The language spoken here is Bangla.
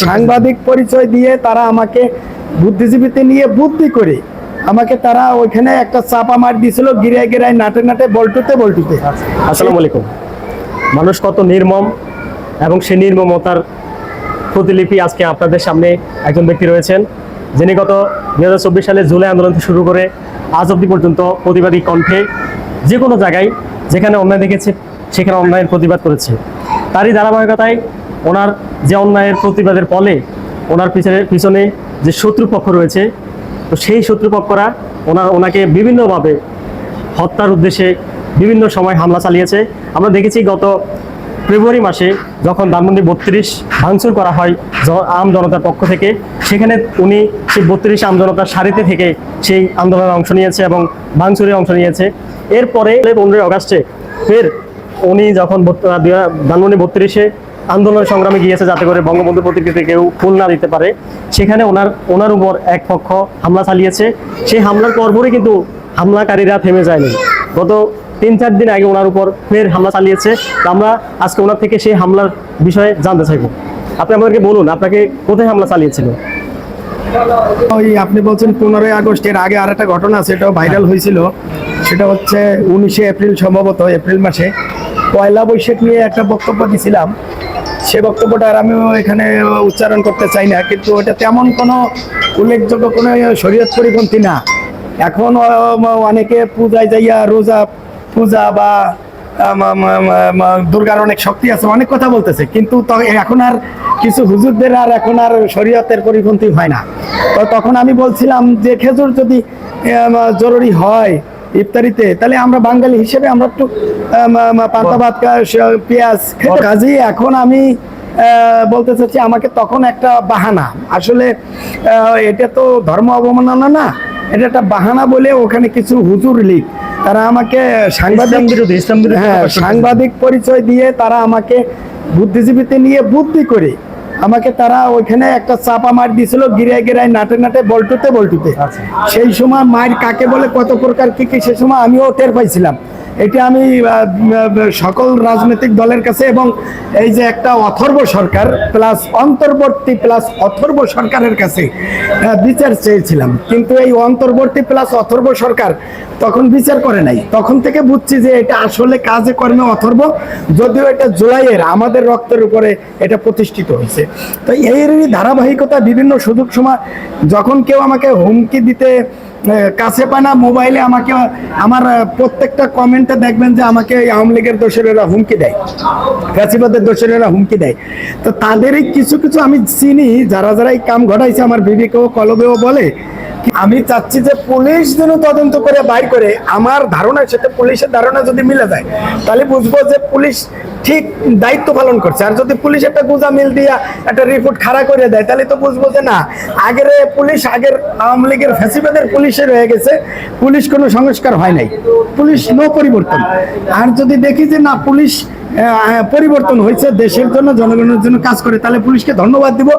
সাংবাদিক পরিচয় দিয়ে তারা আমাকে বুদ্ধিজীবীতে নিয়ে বুদ্ধি করে আমাকে তারা ওইখানে একটা চাপা মার দিয়েছিল, গিরায় গিরায় নাটে নাটে বল্টুতে বল্টুতে। আসসালামু আলাইকুম। মানুষ কত নির্মম এবং সেই নির্মমতার প্রতিলিপি আজকে আপনাদের সামনে একজন ব্যক্তি রয়েছেন, যিনি গত 2024 সালে জুলাই আন্দোলন থেকে শুরু করে আজ অবধি পর্যন্ত প্রতিবাদী কণ্ঠে যে কোনো জায়গায় যেখানে অন্যায় দেখেছে সেখানে অন্যায়ের প্রতিবাদ করেছে। তারই ধারাবাহিকতায় ওনার যে অন্যায়ের প্রতিবাদের ফলে ওনার পিছনে যে শত্রুপক্ষ রয়েছে, তো সেই শত্রুপক্ষরা ওনাকে বিভিন্নভাবে হত্যার উদ্দেশ্যে বিভিন্ন সময় হামলা চালিয়েছে। আমরা দেখেছি গত ফেব্রুয়ারি মাসে যখন ধানমন্ডি 32 ভাঙচুর করা হয় আম জনতার পক্ষ থেকে, সেখানে উনি সেই 32 আম জনতার সারিতে থেকে সেই আন্দোলনে অংশ নিয়েছে এবং ভাঙচুরে অংশ নিয়েছে। এরপরে 15 আগস্টে ফের উনি যখন ধানমন্ডি 32-এ আন্দোলন সংগ্রামে গিয়েছে যাতে করে বঙ্গবন্ধু প্রতিকৃতিতে কেউ ফুল না দিতে পারে, সেখানে ওনার উপর এক পক্ষ হামলা চালিয়েছে। সেই হামলার পরপরই কিন্তু হামলাকারীরা থেমে যায়নি। গত 3-4 দিন আগে ওনার উপর ফের হামলা চালিয়েছে। আমরা আজকে ওনার থেকে সেই হামলার বিষয়ে জানতে চাইব। আপনি আমাদেরকে বলুন, আপনাকে কোথায় হামলা চালিয়েছিল? ওই আপনি বলছেন 15 আগস্টের আগে আর একটা ঘটনা আছে, এটাও ভাইরাল হয়েছিল। সেটা হচ্ছে 19 এপ্রিল, সম্ভবত এপ্রিল মাসে পয়লা বৈশাখ নিয়ে একটা বক্তব্য দিয়েছিলাম। সে বক্তব্যটা আর আমি এখানে উচ্চারণ করতে চাই না, কিন্তু ওটা তেমন কোনো উল্লেখযোগ্য কোনো শরীয়ত পরিপন্থী না। এখন অনেকে পূজায় যাইয়া রোজা পূজা বা দুর্গার অনেক শক্তি আছে অনেক কথা বলতেছে, কিন্তু এখন আর কিছু হুজুরদের আর এখন আর শরীয়তের পরিপন্থী হয় না। তো তখন আমি বলছিলাম যে খেজুর যদি জরুরি হয় ইফতারিতে, তাহলে আমরা বাঙালি হিসেবে আমরা একটু পান্তা ভাত, পেঁয়াজ কাজী। এখন আমি বলতে চাচ্ছি, আমাকে তখন একটা বাহানা, আসলে এটা তো ধর্ম অবমাননা না, এটা একটা বাহানা বলে ওখানে কিছু হুজুর লীগ তারা আমাকে সাংবাদিক পরিচয় দিয়ে তারা আমাকে বুদ্ধিজীবীতে নিয়ে বুদ্ধি করে আমাকে তারা ওইখানে একটা চাপা মার দিয়েছিল, গিরায় গিরায় নাটে নাটে বল্টুতে বল্টুতে। সেই সময় মায়ের কাকে বলে কত প্রকার কি কি সে সময় আমিও টের পাইছিলাম। এটা আমি সকল রাজনৈতিক দলের কাছে এবং এই যে একটা অথর্ব সরকার প্লাস অন্তর্বর্তী প্লাস অথর্ব সরকারের কাছে বিচার চেয়েছিলাম, কিন্তু এই অন্তর্বর্তী প্লাস অথর্ব সরকার তখন বিচার করে নাই। তখন থেকে বুঝছি যে এটা আসলে কাজে কর্মে অথর্ব, যদিও এটা জুলাইয়ের আমাদের রক্তের উপরে এটা প্রতিষ্ঠিত হয়েছে। তো এরই ধারাবাহিকতা বিভিন্ন সুযোগ সময় যখন কেউ আমাকে হুমকি দিতে কাছে পায় না, মোবাইলে আমাকে আমার প্রত্যেকটা কমেন্টে দেখবেন যে আমাকে আওয়ামী লীগের দোষরেরা হুমকি দেয়, ফ্যাসিবাদের দোষরেরা হুমকি দেয়। তো তাদেরই কিছু কিছু আমি চিনি, যারা যারা এই কাম ঘটাইছে আমার বিবেকেও কলবেও বলে। আমি চাচ্ছি যে পুলিশ যেন তদন্ত করে বাইর করে, আমার ধারণার সাথে পুলিশের ধারণা যদি মিলে যায় তাহলে বুঝবো যে পুলিশ ঠিক দায়িত্ব পালন করছে। আর যদি পুলিশ একটা গুজা মিল দিয়া একটা রিপোর্ট খাড়া করে দেয় তাহলে তো বুঝবো যে না, আগের পুলিশ আগের আওয়ামী লীগের ফ্যাসিবাদের পুলিশের হয়ে গেছে, পুলিশ কোনো সংস্কার হয় নাই, পুলিশ নো পরিবর্তন। আর যদি দেখি যে না পুলিশ পরিবর্তন হয়েছে, দেশের জন্য জনগণের জন্য কাজ করে, তাহলে পুলিশকে ধন্যবাদ দিব।